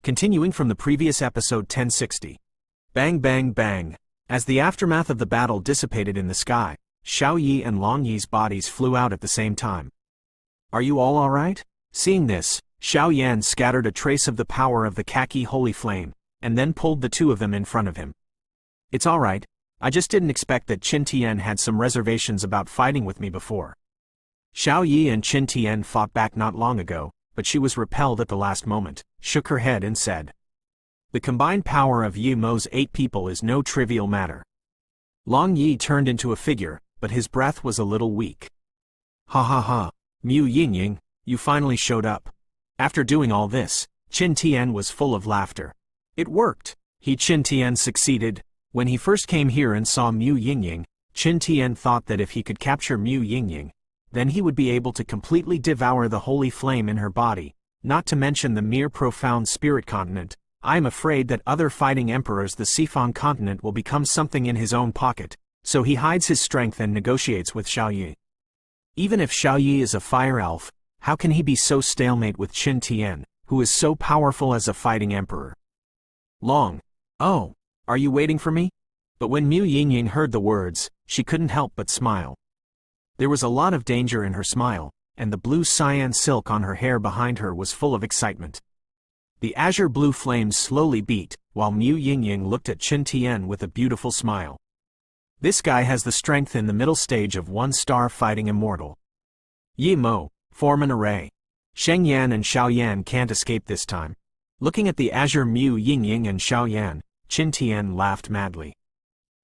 Continuing from the previous episode 1060. Bang bang bang. As the aftermath of the battle dissipated in the sky, Xiao Yi and Long Yi's bodies flew out at the same time. Are you all alright? Seeing this, Xiao Yan scattered a trace of the power of the khaki holy flame, and then pulled the two of them in front of him. It's alright, I just didn't expect that Qin Tian had some reservations about fighting with me before. Xiao Yi and Qin Tian fought back not long ago, but she was repelled at the last moment, shook her head and said, "The combined power of Yi Mo's 8 people is no trivial matter." Long Yi turned into a figure, but his breath was a little weak. Ha ha ha, Mu Yingying, you finally showed up. After doing all this, Qin Tian was full of laughter. It worked. Qin Tian succeeded. When he first came here and saw Mu Yingying, Qin Tian thought that if he could capture Mu Yingying, then he would be able to completely devour the holy flame in her body, not to mention the mere profound spirit continent. I am afraid that other fighting emperors the Sifang continent will become something in his own pocket, so he hides his strength and negotiates with Xiao Yi. Even if Xiao Yi is a fire elf, how can he be so stalemate with Qin Tian, who is so powerful as a fighting emperor? Long. Oh, are you waiting for me? But when Mu Yingying heard the words, she couldn't help but smile. There was a lot of danger in her smile, and the blue cyan silk on her hair behind her was full of excitement. The azure blue flames slowly beat, while Mu Yingying looked at Qin Tian with a beautiful smile. This guy has the strength in the middle stage of 1-star fighting immortal. Yi Mo, form an array. Sheng Yan and Xiao Yan can't escape this time. Looking at the azure Mu Yingying and Xiao Yan, Qin Tian laughed madly.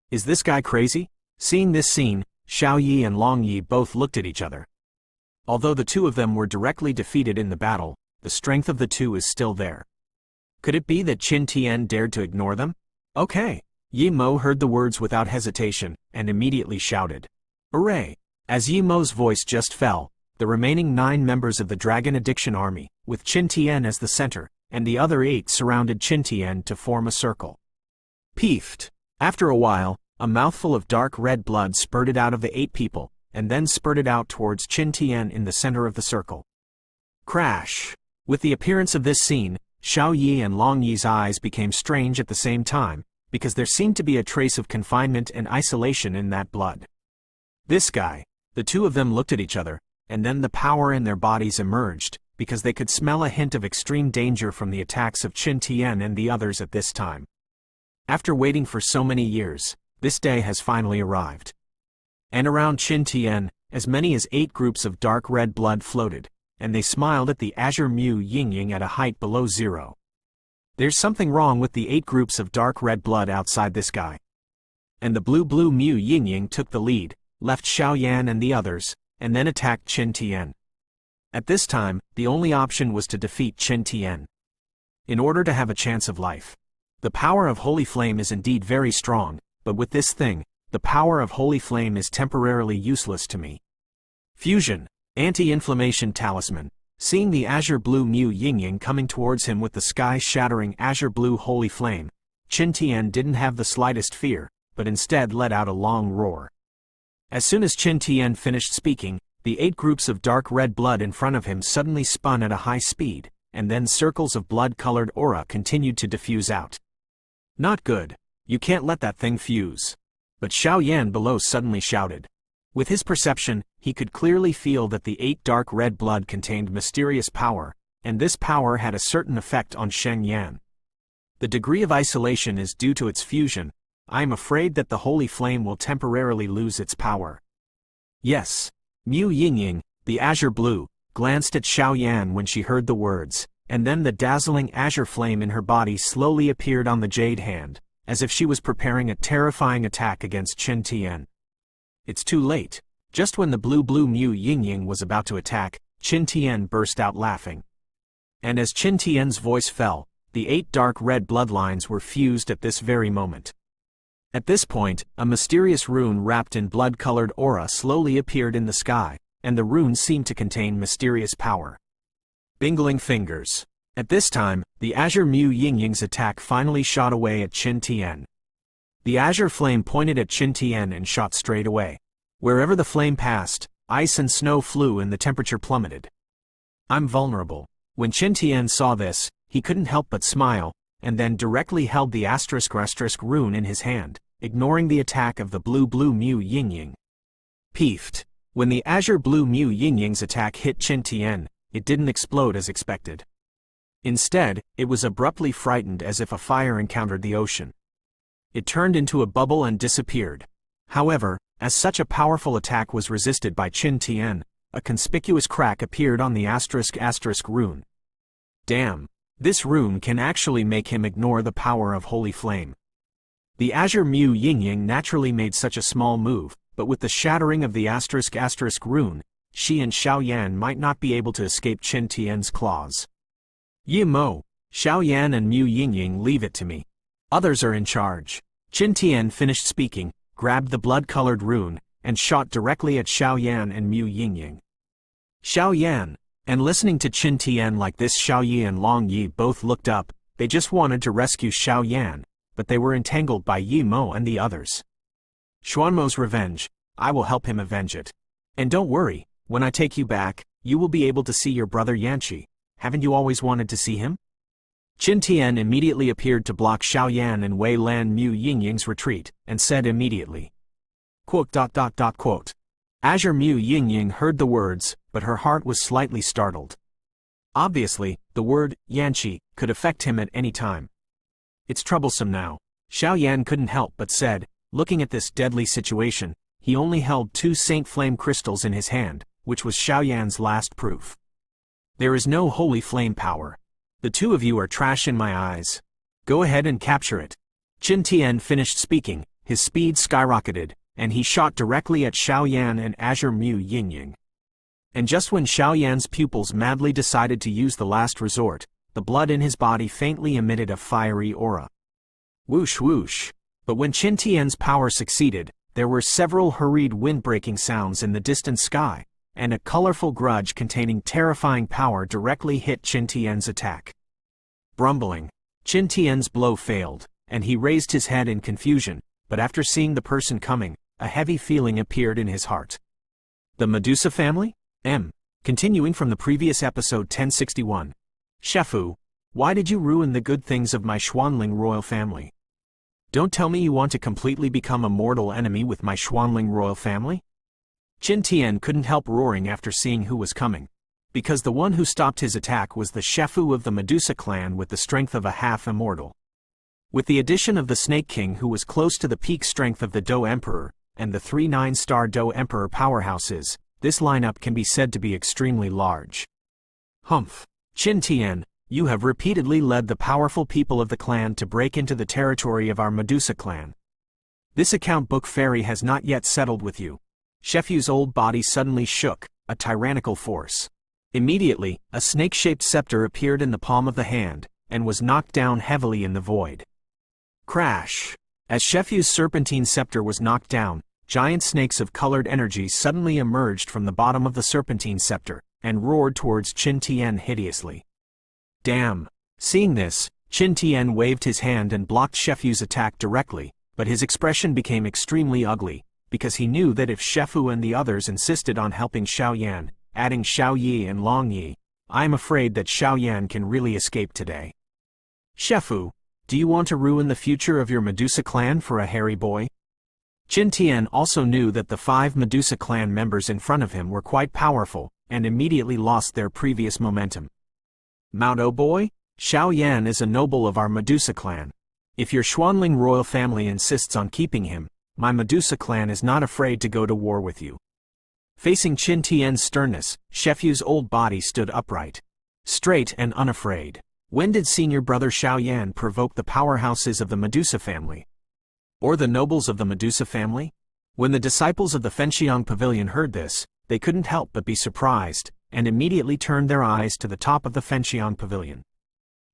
Is this guy crazy? Seeing this scene, Xiao Yi and Long Yi both looked at each other. Although the two of them were directly defeated in the battle, the strength of the two is still there. Could it be that Qin Tian dared to ignore them? Okay. Yi Mo heard the words without hesitation, and immediately shouted, "Hooray!" As Yi Mo's voice just fell, the remaining 9 members of the Dragon Addiction Army, with Qin Tian as the center, and the other 8 surrounded Qin Tian to form a circle. Peefed. After a while, a mouthful of dark red blood spurted out of the 8 people, and then spurted out towards Qin Tian in the center of the circle. Crash! With the appearance of this scene, Xiao Yi and Long Yi's eyes became strange at the same time, because there seemed to be a trace of confinement and isolation in that blood. This guy. The two of them looked at each other, and then the power in their bodies emerged, because they could smell a hint of extreme danger from the attacks of Qin Tian and the others at this time. After waiting for so many years, this day has finally arrived. And around Qin Tian, as many as 8 groups of dark red blood floated, and they smiled at the azure Mu Yingying at a height below 0. There's something wrong with the 8 groups of dark red blood outside this guy. And the blue Mu Yingying took the lead, left Xiao Yan and the others, and then attacked Qin Tian. At this time, the only option was to defeat Qin Tian. In order to have a chance of life. The power of Holy Flame is indeed very strong, but with this thing, the power of Holy Flame is temporarily useless to me. Fusion. Anti-inflammation talisman. Seeing the azure blue Mu Yingying coming towards him with the sky-shattering azure blue holy flame, Qin Tian didn't have the slightest fear, but instead let out a long roar. As soon as Qin Tian finished speaking, the 8 groups of dark red blood in front of him suddenly spun at a high speed, and then circles of blood-colored aura continued to diffuse out. Not good. You can't let that thing fuse. But Xiao Yan below suddenly shouted. With his perception, he could clearly feel that the 8 dark red blood contained mysterious power, and this power had a certain effect on Sheng Yan. The degree of isolation is due to its fusion. I am afraid that the holy flame will temporarily lose its power. Yes. Mu Yingying, the azure blue, glanced at Xiao Yan when she heard the words, and then the dazzling azure flame in her body slowly appeared on the jade hand, as if she was preparing a terrifying attack against Qin Tian. It's too late. Just when the blue Mu Yingying was about to attack, Qin Tian burst out laughing. And as Qin Tian's voice fell, the 8 dark red bloodlines were fused at this very moment. At this point, a mysterious rune wrapped in blood-colored aura slowly appeared in the sky, and the rune seemed to contain mysterious power. Bingling fingers. At this time, the azure Mu Yingying's attack finally shot away at Qin Tian. The azure flame pointed at Qin Tian and shot straight away. Wherever the flame passed, ice and snow flew and the temperature plummeted. I'm vulnerable. When Qin Tian saw this, he couldn't help but smile, and then directly held the asterisk rune in his hand, ignoring the attack of the blue Mu Yingying. Peeved. When the azure blue Mu Yingying's attack hit Qin Tian, it didn't explode as expected. Instead, it was abruptly frightened as if a fire encountered the ocean. It turned into a bubble and disappeared. However, as such a powerful attack was resisted by Qin Tian, a conspicuous crack appeared on the asterisk rune. Damn! This rune can actually make him ignore the power of Holy Flame. The azure Mu Yingying naturally made such a small move, but with the shattering of the asterisk rune, she and Xiaoyan might not be able to escape Qin Tian's claws. Yi Mo, Xiaoyan and Mu Yingying, leave it to me. Others are in charge. Qin Tian finished speaking, grabbed the blood-colored rune, and shot directly at Xiaoyan and Mu Yingying. Xiaoyan, and listening to Qin Tian like this, Xiaoyi and Long Yi both looked up. They just wanted to rescue Xiaoyan, but they were entangled by Yi Mo and the others. Xuanmo's revenge, I will help him avenge it. And don't worry, when I take you back, you will be able to see your brother Yanqi. Haven't you always wanted to see him? Qin Tian immediately appeared to block Xiaoyan and Wei Lan Mu Yingying's retreat, and said immediately. Azure Mu Yingying heard the words, but her heart was slightly startled. Obviously, the word, Yanqi, could affect him at any time. It's troublesome now, Xiaoyan couldn't help but said. Looking at this deadly situation, he only held 2 Saint Flame crystals in his hand, which was Xiaoyan's last proof. There is no holy flame power. The two of you are trash in my eyes. Go ahead and capture it. Qin Tian finished speaking, his speed skyrocketed, and he shot directly at Xiaoyan and azure Mu Yingying. And just when Xiaoyan's pupils madly decided to use the last resort, the blood in his body faintly emitted a fiery aura. Whoosh whoosh. But when Qin Tian's power succeeded, there were several hurried wind-breaking sounds in the distant sky, and a colorful grudge containing terrifying power directly hit Qin Tian's attack. Grumbling, Qin Tian's blow failed, and he raised his head in confusion, but after seeing the person coming, a heavy feeling appeared in his heart. The Medusa family? Continuing from the previous episode 1061. Shefu, why did you ruin the good things of my Xuanling royal family? Don't tell me you want to completely become a mortal enemy with my Xuanling royal family? Qin Tian couldn't help roaring after seeing who was coming. Because the one who stopped his attack was the Shefu of the Medusa clan with the strength of a half-immortal. With the addition of the Snake King, who was close to the peak strength of the Do Emperor, and the 3 9-star Do Emperor powerhouses, this lineup can be said to be extremely large. Humph. Qin Tian, you have repeatedly led the powerful people of the clan to break into the territory of our Medusa clan. This account book fairy has not yet settled with you. Shefu's old body suddenly shook, a tyrannical force. Immediately, a snake-shaped scepter appeared in the palm of the hand, and was knocked down heavily in the void. Crash! As Shefu's serpentine scepter was knocked down, giant snakes of colored energy suddenly emerged from the bottom of the serpentine scepter, and roared towards Qin Tian hideously. Damn! Seeing this, Qin Tian waved his hand and blocked Shefu's attack directly, but his expression became extremely ugly, because he knew that if Shefu and the others insisted on helping Xiaoyan, adding Xiaoyi and Long Yi, I am afraid that Xiaoyan can really escape today. Shefu, do you want to ruin the future of your Medusa clan for a hairy boy? Qin Tian also knew that the 5 Medusa clan members in front of him were quite powerful, and immediately lost their previous momentum. Mao boy, Xiaoyan is a noble of our Medusa clan. If your Xuanling royal family insists on keeping him, my Medusa clan is not afraid to go to war with you. Facing Qin Tian's sternness, Shefu's old body stood upright. Straight and unafraid. When did senior brother Xiaoyan provoke the powerhouses of the Medusa family? Or the nobles of the Medusa family? When the disciples of the Fenxiang Pavilion heard this, they couldn't help but be surprised, and immediately turned their eyes to the top of the Fenxiang Pavilion.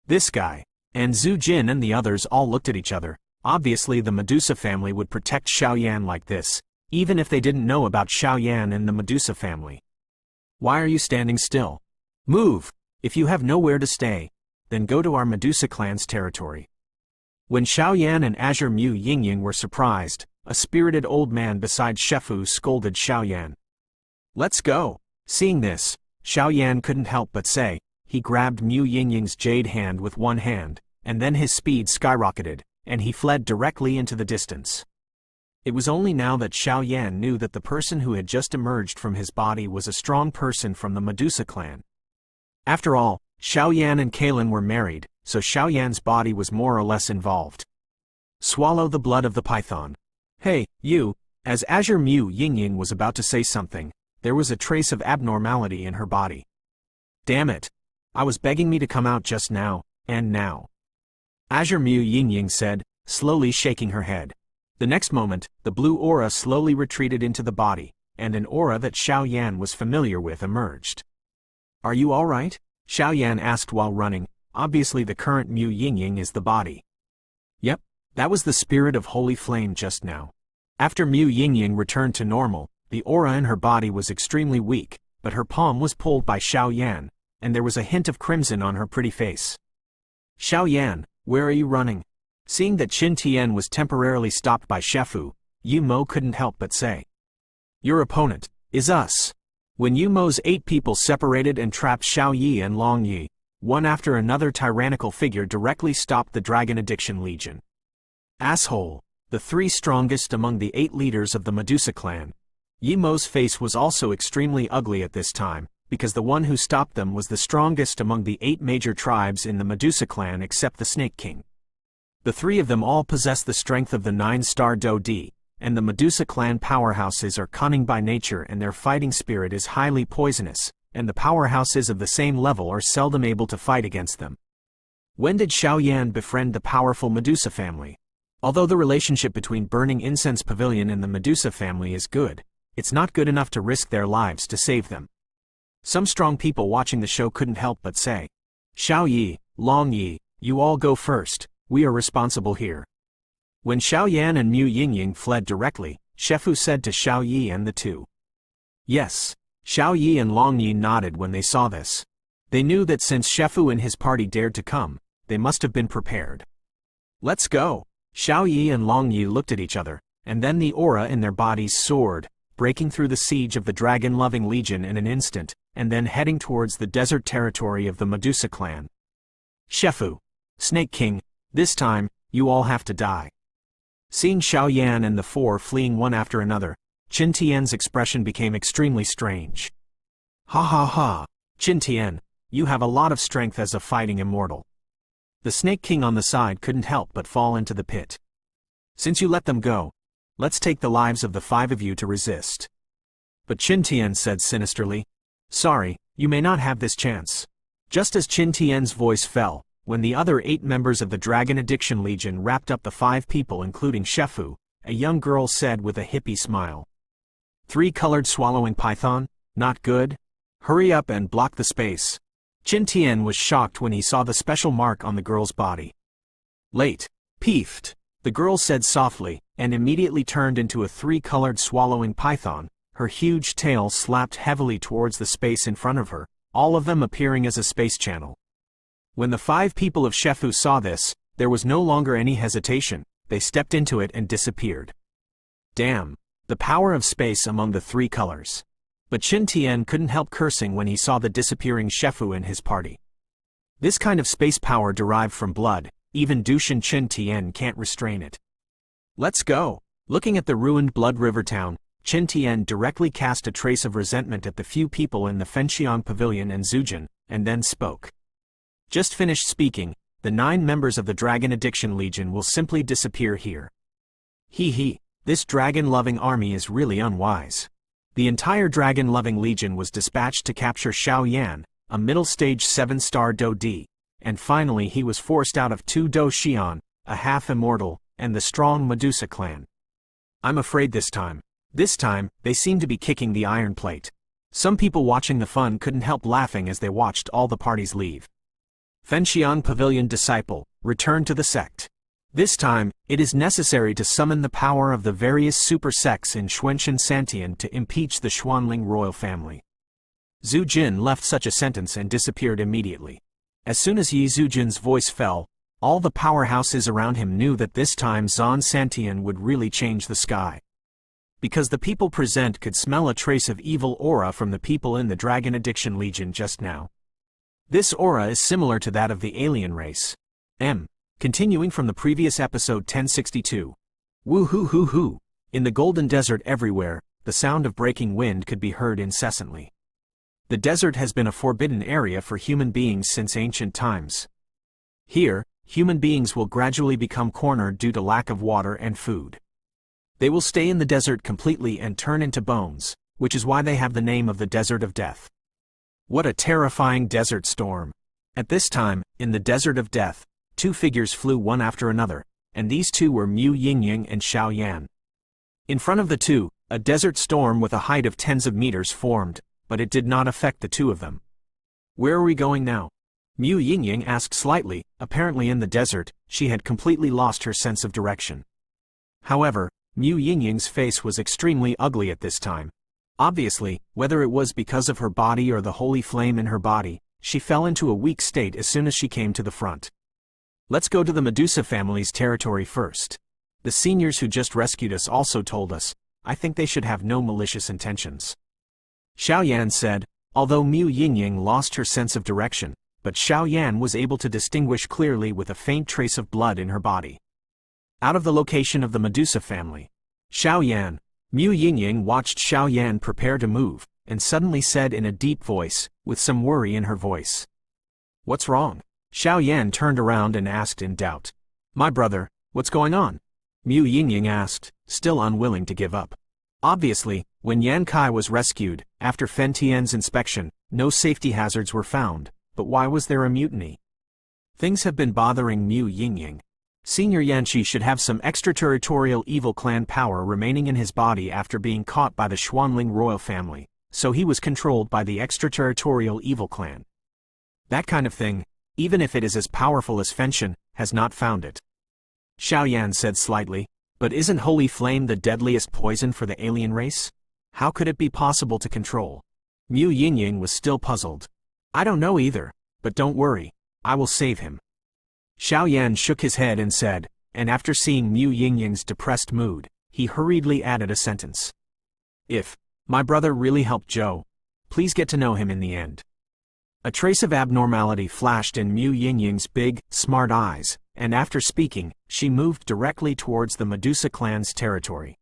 This guy, and Zhu Jin and the others all looked at each other. Obviously the Medusa family would protect Xiaoyan like this, even if they didn't know about Xiaoyan and the Medusa family. Why are you standing still? Move! If you have nowhere to stay, then go to our Medusa clan's territory. When Xiaoyan and azure Mu Yingying were surprised, a spirited old man beside Shefu scolded Xiaoyan. Let's go! Seeing this, Xiaoyan couldn't help but say. he grabbed Mu Yingying's jade hand with one hand, and then his speed skyrocketed, and he fled directly into the distance. It was only now that Xiao Yan knew that the person who had just emerged from his body was a strong person from the Medusa clan. After all, Xiao Yan and Cailin were married, so Xiao Yan's body was more or less involved. Swallow the blood of the python. Hey, you! As Azure Mu Yingying was about to say something, there was a trace of abnormality in her body. Damn it! I was begging me to come out just now, and now. Azure Mu Yingying said, slowly shaking her head. The next moment, the blue aura slowly retreated into the body, and an aura that Xiao Yan was familiar with emerged. Are you alright? Xiao Yan asked while running. Obviously the current Mu Yingying is the body. Yep, that was the spirit of holy flame just now. After Mu Yingying returned to normal, the aura in her body was extremely weak, but her palm was pulled by Xiao Yan, and there was a hint of crimson on her pretty face. Xiao Yan, where are you running? Seeing that Qin Tian was temporarily stopped by Shefu, Yu Mo couldn't help but say. Your opponent is us. When Yu Mo's 8 people separated and trapped Xiao Yi and Long Yi, one after another tyrannical figure directly stopped the Dragon Addiction Legion. Asshole, the 3 strongest among the 8 leaders of the Medusa clan. Yu Mo's face was also extremely ugly at this time, because the one who stopped them was the strongest among the 8 major tribes in the Medusa clan except the Snake King. The 3 of them all possess the strength of the 9-star Do Di, and the Medusa clan powerhouses are cunning by nature and their fighting spirit is highly poisonous, and the powerhouses of the same level are seldom able to fight against them. When did Xiao Yan befriend the powerful Medusa family? Although the relationship between Burning Incense Pavilion and the Medusa family is good, it's not good enough to risk their lives to save them. Some strong people watching the show couldn't help but say, Xiao Yi, Long Yi, you all go first. We are responsible here. When Xiao Yan and Mu Yingying fled directly, Shefu said to Xiao Yi and the 2. Yes. Xiao Yi and Long Yi nodded when they saw this. They knew that since Shefu and his party dared to come, they must have been prepared. Let's go. Xiao Yi and Long Yi looked at each other, and then the aura in their bodies soared, breaking through the siege of the dragon-loving legion in an instant, and then heading towards the desert territory of the Medusa clan. Shefu, Snake King, this time, you all have to die. Seeing Xiao Yan and the 4 fleeing one after another, Qin Tian's expression became extremely strange. Ha ha ha, Qin Tian, you have a lot of strength as a fighting immortal. The Snake King on the side couldn't help but fall into the pit. Since you let them go, let's take the lives of the 5 of you to resist. But Qin Tian said sinisterly, sorry, you may not have this chance. Just as Qin Tian's voice fell, when the other 8 members of the Dragon Addiction Legion wrapped up the 5 people including Shefu, a young girl said with a hippie smile. 3-colored swallowing python? Not good? Hurry up and block the space. Qin Tian was shocked when he saw the special mark on the girl's body. Late. Peeved. The girl said softly, and immediately turned into a 3-colored swallowing python, her huge tail slapped heavily towards the space in front of her, all of them appearing as a space channel. When the 5 people of Shefu saw this, there was no longer any hesitation, they stepped into it and disappeared. Damn, the power of space among the 3 colors. But Qin Tian couldn't help cursing when he saw the disappearing Shefu and his party. This kind of space power derived from blood, even Dushan Qin Tian can't restrain it. Let's go. Looking at the ruined Blood River town, Qin Tian directly cast a trace of resentment at the few people in the Fenxiang Pavilion and Zujin, and then spoke. Just finished speaking, the 9 members of the Dragon Addiction Legion will simply disappear here. Hee, this dragon-loving army is really unwise. The entire dragon-loving legion was dispatched to capture Xiao Yan, a middle-stage 7-star Do Di, and finally he was forced out of 2 Do Xian, a half-immortal, and the strong Medusa clan. I'm afraid this time, they seem to be kicking the iron plate. Some people watching the fun couldn't help laughing as they watched all the parties leave. Fenxiang Pavilion Disciple, return to the sect. This time, it is necessary to summon the power of the various super sects in Xuanxin Santian to impeach the Xuanling royal family. Zhu Jin left such a sentence and disappeared immediately. As soon as Yi Zujin's voice fell, all the powerhouses around him knew that this time Zan Santian would really change the sky. Because the people present could smell a trace of evil aura from the people in the Dragon Addiction Legion just now. This aura is similar to that of the alien race. Continuing from the previous episode 1062. Woo hoo hoo hoo. In the golden desert everywhere, the sound of breaking wind could be heard incessantly. The desert has been a forbidden area for human beings since ancient times. Here, human beings will gradually become cornered due to lack of water and food. They will stay in the desert completely and turn into bones, which is why they have the name of the Desert of Death. What a terrifying desert storm! At this time, in the Desert of Death, two figures flew one after another, and these two were Mu Yingying and Xiao Yan. In front of the two, a desert storm with a height of tens of meters formed, but it did not affect the two of them. Where are we going now? Mu Yingying asked slightly. Apparently in the desert, she had completely lost her sense of direction. However, Mu Yingying's face was extremely ugly at this time. Obviously, whether it was because of her body or the holy flame in her body, she fell into a weak state as soon as she came to the front. Let's go to the Medusa family's territory first. The seniors who just rescued us also told us, I think they should have no malicious intentions. Xiao Yan said, although Mu Yingying lost her sense of direction, but Xiao Yan was able to distinguish clearly with a faint trace of blood in her body. Out of the location of the Medusa family, Xiao Yan, Mu Yingying watched Xiao Yan prepare to move, and suddenly said in a deep voice, with some worry in her voice. What's wrong? Xiao Yan turned around and asked in doubt. My brother, what's going on? Mu Yingying asked, still unwilling to give up. Obviously, when Yan Kai was rescued, after Fen Tian's inspection, no safety hazards were found, but why was there a mutiny? Things have been bothering Mu Yingying. Senior Yanqi should have some extraterritorial evil clan power remaining in his body after being caught by the Xuanling royal family, so he was controlled by the extraterritorial evil clan. That kind of thing, even if it is as powerful as Fenshin, has not found it. Xiao Yan said slightly, but isn't holy flame the deadliest poison for the alien race? How could it be possible to control? Mu Yingying was still puzzled. I don't know either, but don't worry, I will save him. Xiao Yan shook his head and said, and after seeing Mu Yingying's depressed mood, he hurriedly added a sentence. If my brother really helped Zhou, please get to know him in the end. A trace of abnormality flashed in Mu Yingying's big, smart eyes, and after speaking, she moved directly towards the Medusa clan's territory.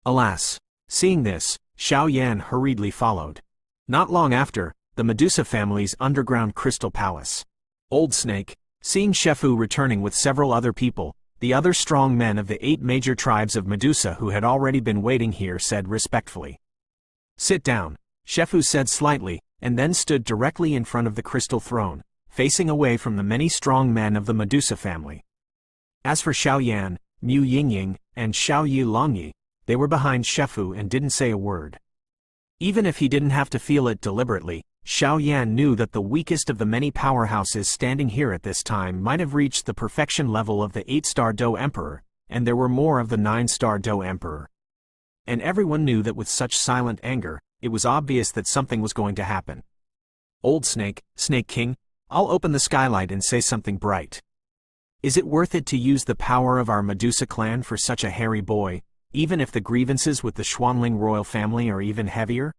Alas! Seeing this, Xiao Yan hurriedly followed. Not long after, the Medusa family's underground crystal palace. Old Snake, seeing Shefu returning with several other people, the other strong men of the 8 major tribes of Medusa who had already been waiting here said respectfully. Sit down, Shefu said slightly, and then stood directly in front of the crystal throne, facing away from the many strong men of the Medusa family. As for Xiao Yan, Mu Yingying, and Xiao Yi Longyi, they were behind Shefu and didn't say a word. Even if he didn't have to feel it deliberately, Xiao Yan knew that the weakest of the many powerhouses standing here at this time might have reached the perfection level of the 8-star Do Emperor, and there were more of the 9-star Do Emperor. And everyone knew that with such silent anger, it was obvious that something was going to happen. Old Snake, Snake King, I'll open the skylight and say something bright. Is it worth it to use the power of our Medusa clan for such a hairy boy, even if the grievances with the Xuanling royal family are even heavier?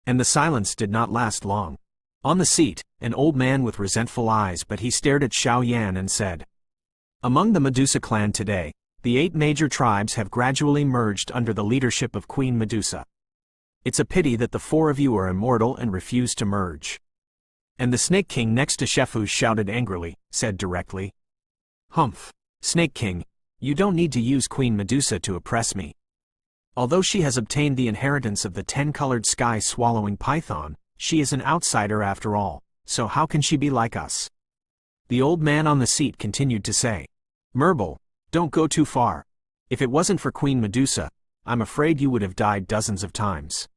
And the silence did not last long. On the seat, an old man with resentful eyes, but he stared at Xiao Yan and said, among the Medusa clan today, the 8 major tribes have gradually merged under the leadership of Queen Medusa. It's a pity that the 4 of you are immortal and refuse to merge. And the Snake King next to Shefu shouted angrily, said directly, Humph, Snake King, you don't need to use Queen Medusa to oppress me. Although she has obtained the inheritance of the 10-colored sky-swallowing python, she is an outsider after all, so how can she be like us? The old man on the seat continued to say, Merble, don't go too far. If it wasn't for Queen Medusa, I'm afraid you would have died dozens of times.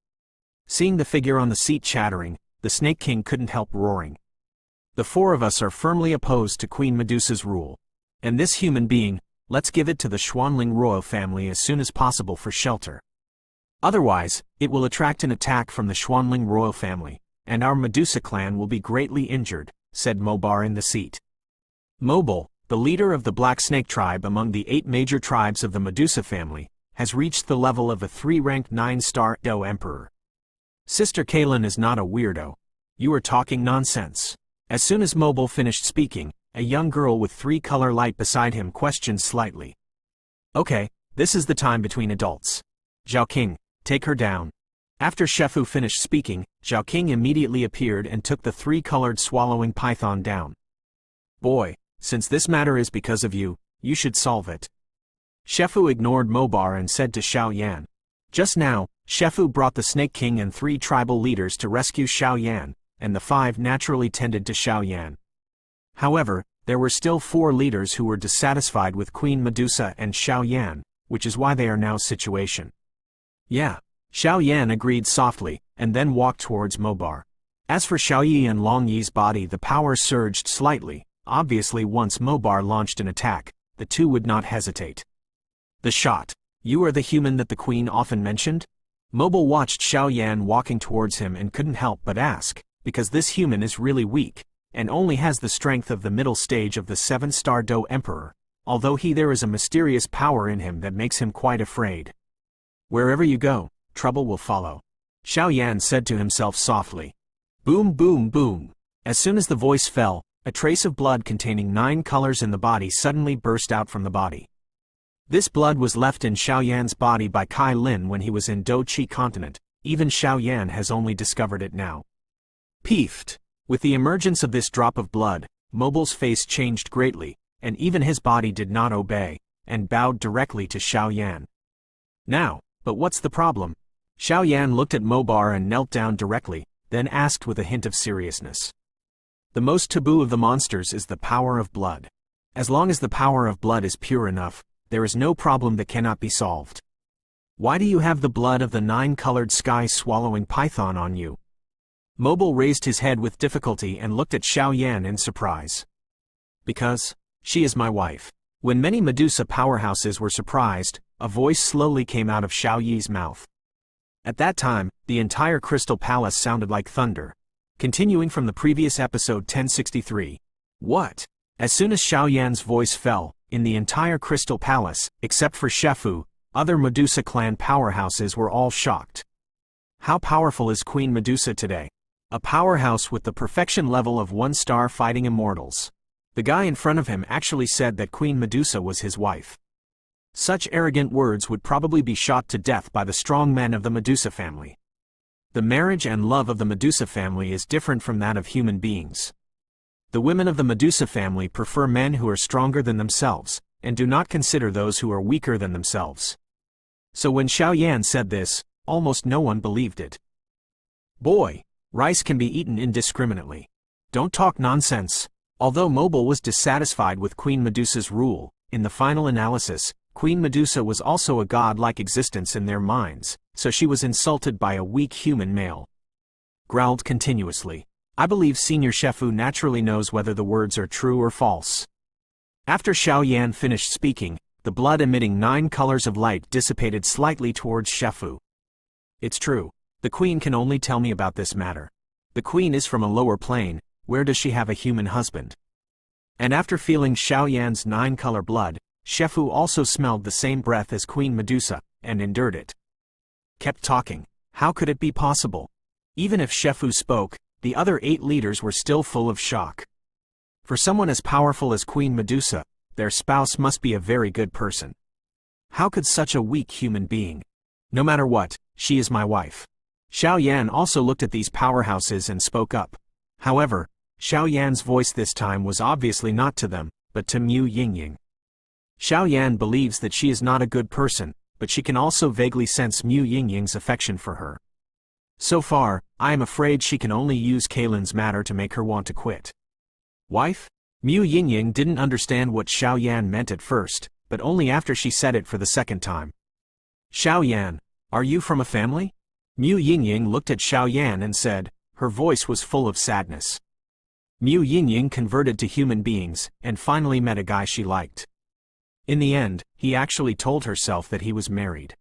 Seeing the figure on the seat chattering, the Snake King couldn't help roaring. The 4 of us are firmly opposed to Queen Medusa's rule. And this human being, let's give it to the Xuanling royal family as soon as possible for shelter. Otherwise, it will attract an attack from the Xuanling royal family, and our Medusa clan will be greatly injured, said Mobar in the seat. Mobile, the leader of the Black Snake tribe among the 8 major tribes of the Medusa family, has reached the level of a 3-ranked 9-star Do Emperor. Sister Cailin is not a weirdo. You are talking nonsense. As soon as Mobile finished speaking, a young girl with 3-color light beside him questioned slightly. Okay, this is the time between adults. Zhao King, take her down. After Shefu finished speaking, Zhao King immediately appeared and took the 3-colored swallowing python down. Boy, since this matter is because of you, you should solve it. Shefu ignored Mobar and said to Xiao Yan. Just now, Shefu brought the Snake King and 3 tribal leaders to rescue Xiao Yan, and the 5 naturally tended to Xiao Yan. However, there were still 4 leaders who were dissatisfied with Queen Medusa and Xiao Yan, which is why they are now situation. Yeah. Xiao Yan agreed softly, and then walked towards Mobar. As for Xiao Yi and Long Yi's body, the power surged slightly. Obviously, once Mobar launched an attack, the two would not hesitate. The shot. You are the human that the queen often mentioned? Mobile watched Xiao Yan walking towards him and couldn't help but ask, because this human is really weak, and only has the strength of the middle stage of the 7-star Do Emperor, although there is a mysterious power in him that makes him quite afraid. Wherever you go, trouble will follow. Xiao Yan said to himself softly. Boom boom boom. As soon as the voice fell, a trace of blood containing 9 colors in the body suddenly burst out from the body. This blood was left in Xiao Yan's body by Cailin when he was in Do Chi continent. Even Xiao Yan has only discovered it now. Peefed. With the emergence of this drop of blood, Mobile's face changed greatly, and even his body did not obey, and bowed directly to Xiao Yan. Now, but what's the problem? Xiao Yan looked at Mobar and knelt down directly, then asked with a hint of seriousness. The most taboo of the monsters is the power of blood. As long as the power of blood is pure enough, there is no problem that cannot be solved. Why do you have the blood of the 9-colored sky-swallowing python on you? Mobile raised his head with difficulty and looked at Xiao Yan in surprise. Because she is my wife. When many Medusa powerhouses were surprised, a voice slowly came out of Xiao Yi's mouth. At that time, the entire Crystal Palace sounded like thunder. Continuing from the previous episode 1063. What? As soon as Xiao Yan's voice fell, in the entire Crystal Palace, except for Shefu, other Medusa clan powerhouses were all shocked. How powerful is Queen Medusa today? A powerhouse with the perfection level of 1-star fighting immortals. The guy in front of him actually said that Queen Medusa was his wife. Such arrogant words would probably be shot to death by the strong men of the Medusa family. The marriage and love of the Medusa family is different from that of human beings. The women of the Medusa family prefer men who are stronger than themselves, and do not consider those who are weaker than themselves. So when Xiao Yan said this, almost no one believed it. Boy, rice can be eaten indiscriminately. Don't talk nonsense. Although Mobile was dissatisfied with Queen Medusa's rule, in the final analysis, Queen Medusa was also a god-like existence in their minds, so she was insulted by a weak human male. Growled continuously. I believe Senior Shefu naturally knows whether the words are true or false. After Xiao Yan finished speaking, the blood emitting 9 colors of light dissipated slightly towards Shefu. It's true. The queen can only tell me about this matter. The queen is from a lower plane. Where does she have a human husband? And after feeling Xiao Yan's 9-color blood, Shefu also smelled the same breath as Queen Medusa, and endured it. Kept talking. How could it be possible? Even if Shefu spoke, the other 8 leaders were still full of shock. For someone as powerful as Queen Medusa, their spouse must be a very good person. How could such a weak human being? No matter what, she is my wife. Xiao Yan also looked at these powerhouses and spoke up. However, Xiao Yan's voice this time was obviously not to them, but to Mu Yingying. Xiao Yan believes that she is not a good person, but she can also vaguely sense Mu Yingying's affection for her. So far, I am afraid she can only use Cailin's matter to make her want to quit. Wife? Mu Yingying didn't understand what Xiao Yan meant at first, but only after she said it for the second time. Xiao Yan, are you from a family? Mu Yingying looked at Xiao Yan and said, her voice was full of sadness. Mu Yingying converted to human beings, and finally met a guy she liked. In the end, he actually told herself that he was married.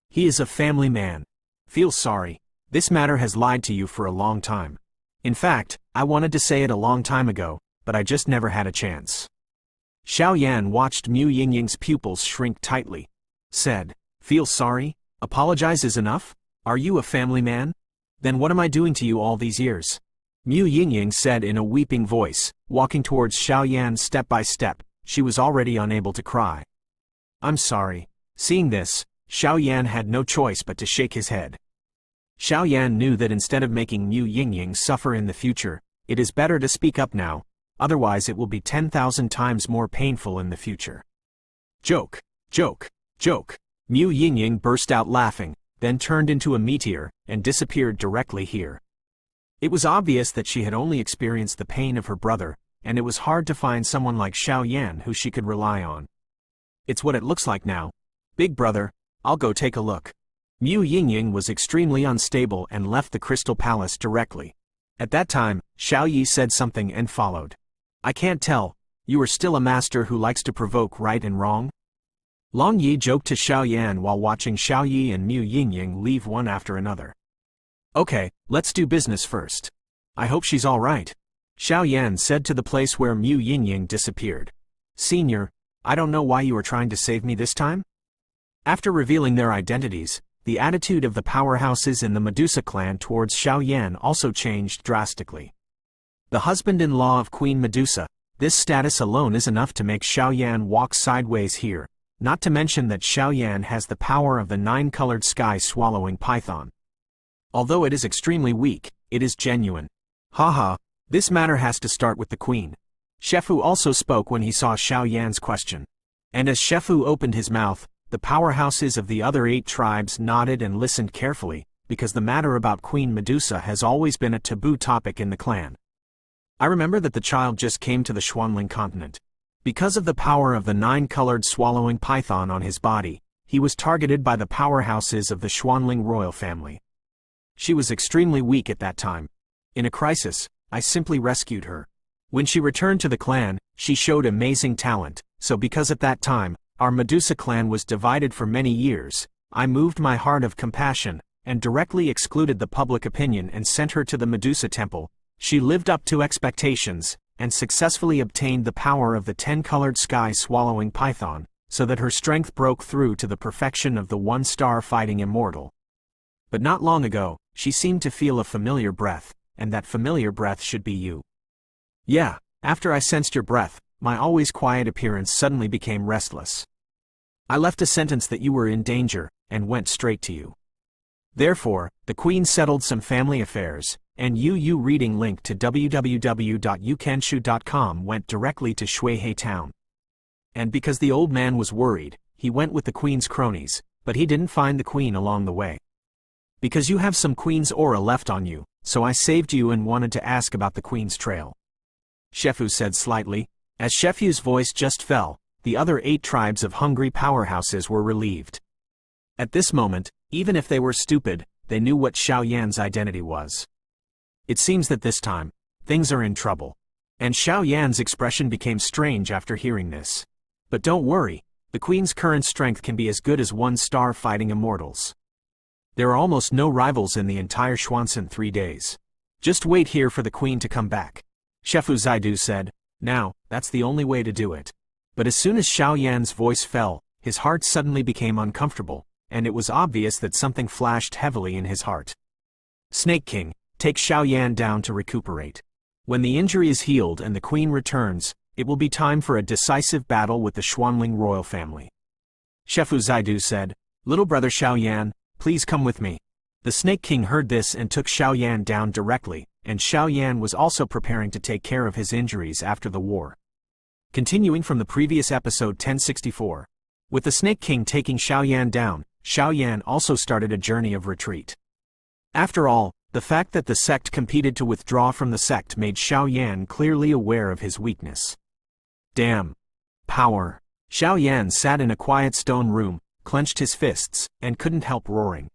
He is a family man. Feel sorry. This matter has lied to you for a long time. In fact, I wanted to say it a long time ago, but I just never had a chance. Xiao Yan watched Mu Yingying's pupils shrink tightly. Said, feel sorry? Apologize is enough? Are you a family man? Then what am I doing to you all these years? Mu Yingying said in a weeping voice, walking towards Xiaoyan step by step. She was already unable to cry. I'm sorry. Seeing this, Xiaoyan had no choice but to shake his head. Xiaoyan knew that instead of making Mu Yingying suffer in the future, it is better to speak up now, otherwise it will be 10,000 times more painful in the future. Joke, joke, joke. Mu Yingying burst out laughing, then turned into a meteor, and disappeared directly here. It was obvious that she had only experienced the pain of her brother, and it was hard to find someone like Xiaoyan who she could rely on. It's what it looks like now. Big brother, I'll go take a look. Mu Yingying was extremely unstable and left the Crystal Palace directly. At that time, Xiao Yi said something and followed. I can't tell, you are still a master who likes to provoke right and wrong? Long Yi joked to Xiaoyan while watching Xiao Yi and Mu Yingying leave one after another. Okay, let's do business first. I hope she's all right. Xiaoyan said to the place where Mu Yingying disappeared. Senior, I don't know why you are trying to save me this time? After revealing their identities, the attitude of the powerhouses in the Medusa clan towards Xiaoyan also changed drastically. The husband-in-law of Queen Medusa, this status alone is enough to make Xiaoyan walk sideways here, not to mention that Xiaoyan has the power of the 9-colored sky-swallowing python. Although it is extremely weak, it is genuine. Haha, this matter has to start with the queen. Shefu also spoke when he saw Xiaoyan's question. And as Shefu opened his mouth, the powerhouses of the other 8 tribes nodded and listened carefully, because the matter about Queen Medusa has always been a taboo topic in the clan. I remember that the child just came to the Xuanling continent. Because of the power of the 9-colored swallowing python on his body, he was targeted by the powerhouses of the Xuanling royal family. She was extremely weak at that time. In a crisis, I simply rescued her. When she returned to the clan, she showed amazing talent, so because at that time, our Medusa clan was divided for many years, I moved my heart of compassion, and directly excluded the public opinion and sent her to the Medusa temple. She lived up to expectations, and successfully obtained the power of the 10-colored sky-swallowing python, so that her strength broke through to the perfection of the 1-star fighting immortal. But not long ago, she seemed to feel a familiar breath, and that familiar breath should be you. Yeah, after I sensed your breath, my always quiet appearance suddenly became restless. I left a sentence that you were in danger, and went straight to you. Therefore, the queen settled some family affairs, and you reading link to www.youkenshu.com went directly to Shuihei town. And because the old man was worried, he went with the queen's cronies, but he didn't find the queen along the way. Because you have some queen's aura left on you, so I saved you and wanted to ask about the queen's trail. Shefu said slightly. As Shefu's voice just fell, the other 8 tribes of hungry powerhouses were relieved. At this moment, even if they were stupid, they knew what Xiaoyan's identity was. It seems that this time, things are in trouble. And Xiaoyan's expression became strange after hearing this. But don't worry, the queen's current strength can be as good as 1-star fighting immortals. There are almost no rivals in the entire Xuanzhen 3 days. Just wait here for the queen to come back. Shefu Zaidu said. Now, that's the only way to do it. But as soon as Xiaoyan's voice fell, his heart suddenly became uncomfortable, and it was obvious that something flashed heavily in his heart. Snake King, take Xiaoyan down to recuperate. When the injury is healed and the queen returns, it will be time for a decisive battle with the Xuanling royal family. Shefu Zaidu said, Little brother Xiaoyan, please come with me. The Snake King heard this and took Xiaoyan down directly, and Xiaoyan was also preparing to take care of his injuries after the war. Continuing from the previous episode 1064. With the Snake King taking Xiaoyan down, Xiaoyan also started a journey of retreat. After all, the fact that the sect competed to withdraw from the sect made Xiaoyan clearly aware of his weakness. Damn. Power. Xiaoyan sat in a quiet stone room, clenched his fists, and couldn't help roaring.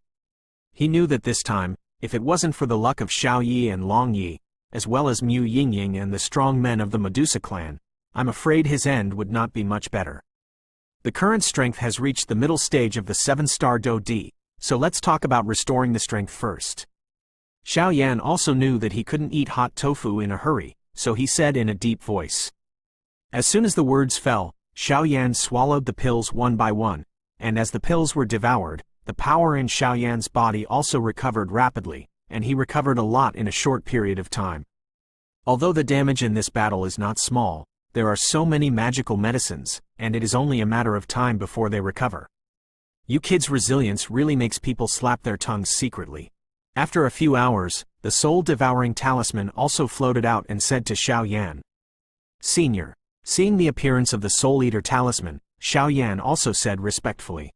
He knew that this time, if it wasn't for the luck of Xiao Yi and Long Yi, as well as Mu Yingying and the strong men of the Medusa clan, I'm afraid his end would not be much better. The current strength has reached the middle stage of the 7-star Do D, so let's talk about restoring the strength first. Xiaoyan also knew that he couldn't eat hot tofu in a hurry, so he said in a deep voice. As soon as the words fell, Xiaoyan swallowed the pills one by one, and as the pills were devoured, the power in Xiaoyan's body also recovered rapidly, and he recovered a lot in a short period of time. Although the damage in this battle is not small, there are so many magical medicines, and it is only a matter of time before they recover. You kids' resilience really makes people slap their tongues secretly. After a few hours, the soul-devouring talisman also floated out and said to Xiao Yan. Senior. Seeing the appearance of the Soul Eater talisman, Xiao Yan also said respectfully.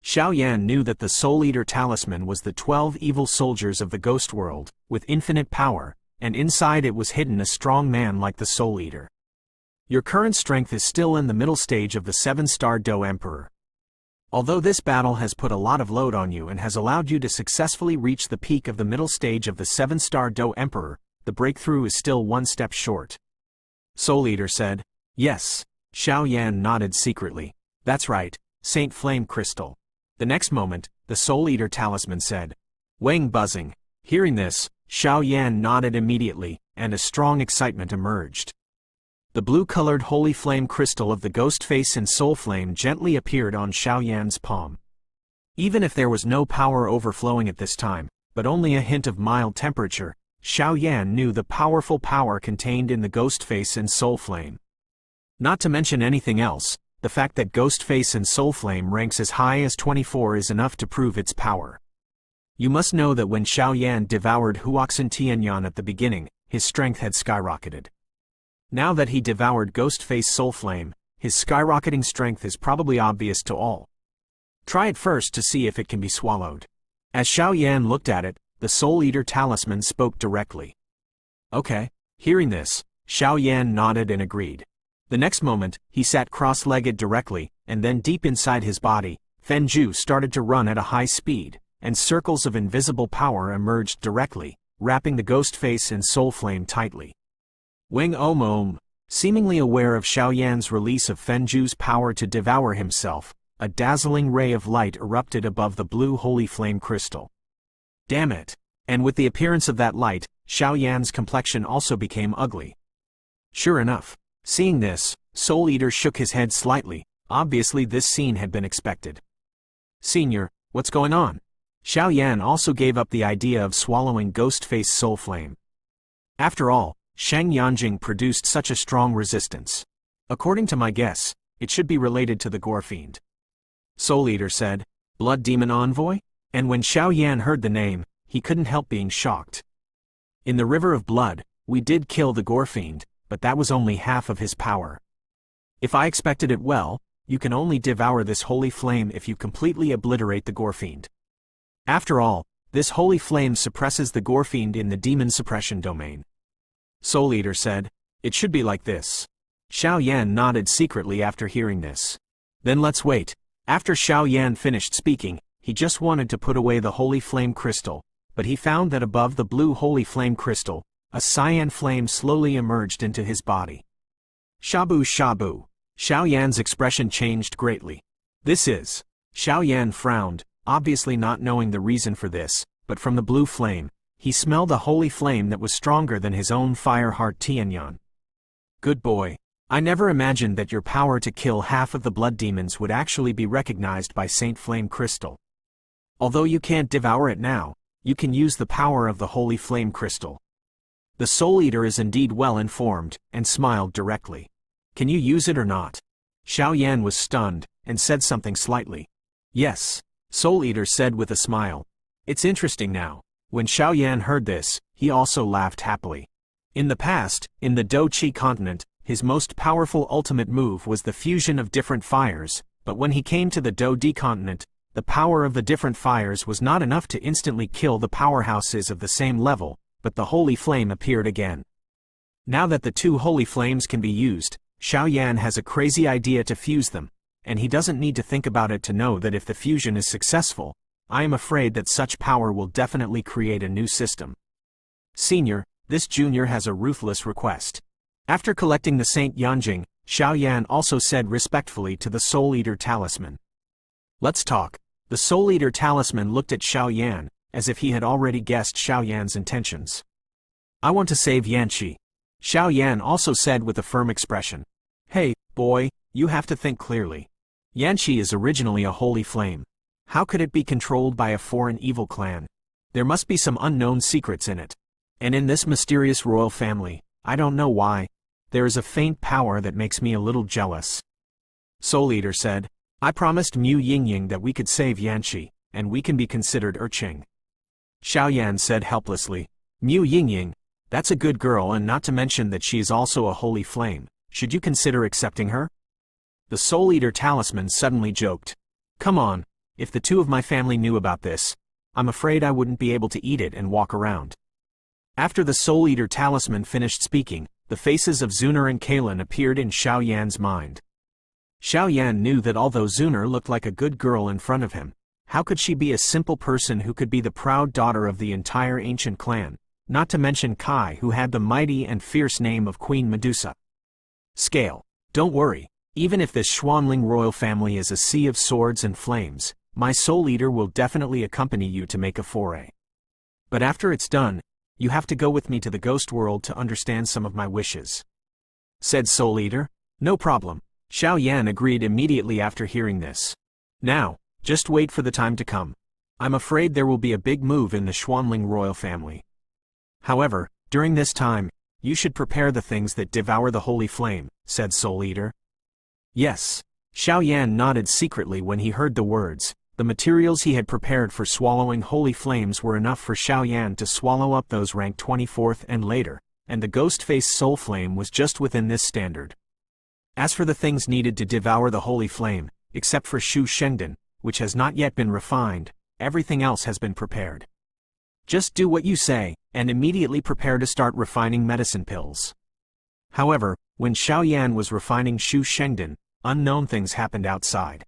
Xiao Yan knew that the Soul Eater talisman was the 12 evil soldiers of the ghost world, with infinite power, and inside it was hidden a strong man like the Soul Eater. Your current strength is still in the middle stage of the 7-star Do Emperor. Although this battle has put a lot of load on you and has allowed you to successfully reach the peak of the middle stage of the 7-star Do Emperor, the breakthrough is still one step short. Soul Eater said. Yes. Xiao Yan nodded secretly. That's right, Saint Flame Crystal. The next moment, the Soul Eater talisman said. Wang buzzing. Hearing this, Xiao Yan nodded immediately, and a strong excitement emerged. The blue-colored holy flame crystal of the ghost face and soul flame gently appeared on Xiao Yan's palm. Even if there was no power overflowing at this time, but only a hint of mild temperature, Xiao Yan knew the powerful power contained in the ghost face and soul flame. Not to mention anything else, the fact that ghost face and soul flame ranks as high as 24 is enough to prove its power. You must know that when Xiao Yan devoured Huoxin Tianyan at the beginning, his strength had skyrocketed. Now that he devoured Ghost Face Soul Flame, his skyrocketing strength is probably obvious to all. Try it first to see if it can be swallowed. As Xiao Yan looked at it, the Soul Eater talisman spoke directly. Okay. Hearing this, Xiao Yan nodded and agreed. The next moment, he sat cross-legged directly, and then deep inside his body, Fenju started to run at a high speed, and circles of invisible power emerged directly, wrapping the Ghost Face and Soul Flame tightly. Wang Om. Seemingly aware of Xiao Yan's release of Fenju's power to devour himself, a dazzling ray of light erupted above the blue holy flame crystal. Damn it! And with the appearance of that light, Xiao Yan's complexion also became ugly. Sure enough, seeing this, Soul Eater shook his head slightly. Obviously this scene had been expected. Senior, what's going on? Xiao Yan also gave up the idea of swallowing Ghost Face Soul Flame. After all, Shang Yanjing produced such a strong resistance. According to my guess, it should be related to the Gore Fiend. Soul Eater said, Blood Demon Envoy? And when Xiao Yan heard the name, he couldn't help being shocked. In the River of Blood, we did kill the Gore Fiend, but that was only half of his power. If I expected it well, you can only devour this holy flame if you completely obliterate the Gore Fiend. After all, this holy flame suppresses the Gore Fiend in the demon suppression domain. Soul Eater said, It should be like this. Xiao Yan nodded secretly after hearing this. Then let's wait. After Xiao Yan finished speaking, he just wanted to put away the holy flame crystal, but he found that above the blue holy flame crystal, a cyan flame slowly emerged into his body. Shabu Shabu. Xiao Yan's expression changed greatly. This is. Xiao Yan frowned, obviously not knowing the reason for this, but from the blue flame, he smelled a holy flame that was stronger than his own fire heart Tianyan. Good boy. I never imagined that your power to kill half of the blood demons would actually be recognized by Saint Flame Crystal. Although you can't devour it now, you can use the power of the holy flame crystal. The Soul Eater is indeed well informed, and smiled directly. Can you use it or not? Xiao Yan was stunned, and said something slightly. Yes, Soul Eater said with a smile. It's interesting now. When Xiao Yan heard this, he also laughed happily. In the past, in the Do Chi continent, his most powerful ultimate move was the fusion of different fires, but when he came to the Do Di continent, the power of the different fires was not enough to instantly kill the powerhouses of the same level, but the holy flame appeared again. Now that the two holy flames can be used, Xiao Yan has a crazy idea to fuse them, and he doesn't need to think about it to know that if the fusion is successful, I am afraid that such power will definitely create a new system. Senior, this junior has a ruthless request. After collecting the Saint Yanjing, Xiao Yan also said respectfully to the Soul Eater talisman. Let's talk. The Soul Eater talisman looked at Xiao Yan, as if he had already guessed Xiao Yan's intentions. I want to save Yanqi. Xiao Yan also said with a firm expression. Hey, boy, you have to think clearly. Yanqi is originally a holy flame. How could it be controlled by a foreign evil clan? There must be some unknown secrets in it. And in this mysterious royal family, I don't know why, there is a faint power that makes me a little jealous. Soul Eater said, I promised Mu Yingying that we could save Yanqi, and we can be considered Erqing. Xiaoyan said helplessly, Mu Yingying, that's a good girl, and not to mention that she is also a holy flame. Should you consider accepting her? The Soul Eater talisman suddenly joked. Come on, if the two of my family knew about this, I'm afraid I wouldn't be able to eat it and walk around. After the Soul Eater talisman finished speaking, the faces of Zuner and Cailin appeared in Xiaoyan's mind. Xiaoyan knew that although Zuner looked like a good girl in front of him, how could she be a simple person who could be the proud daughter of the entire ancient clan, not to mention Kai, who had the mighty and fierce name of Queen Medusa. Scale, don't worry, even if this Xuanling royal family is a sea of swords and flames, my Soul Eater will definitely accompany you to make a foray. But after it's done, you have to go with me to the ghost world to understand some of my wishes. Said Soul Eater, no problem. Xiaoyan agreed immediately after hearing this. Now, just wait for the time to come. I'm afraid there will be a big move in the Xuanling royal family. However, during this time, you should prepare the things that devour the holy flame, said Soul Eater. Yes. Xiaoyan nodded secretly when he heard the words. The materials he had prepared for swallowing holy flames were enough for Xiaoyan to swallow up those ranked 24th and later, and the ghost-faced soul flame was just within this standard. As for the things needed to devour the holy flame, except for Shu Shengdan, which has not yet been refined, everything else has been prepared. Just do what you say, and immediately prepare to start refining medicine pills. However, when Xiaoyan was refining Shu Shengdan, unknown things happened outside.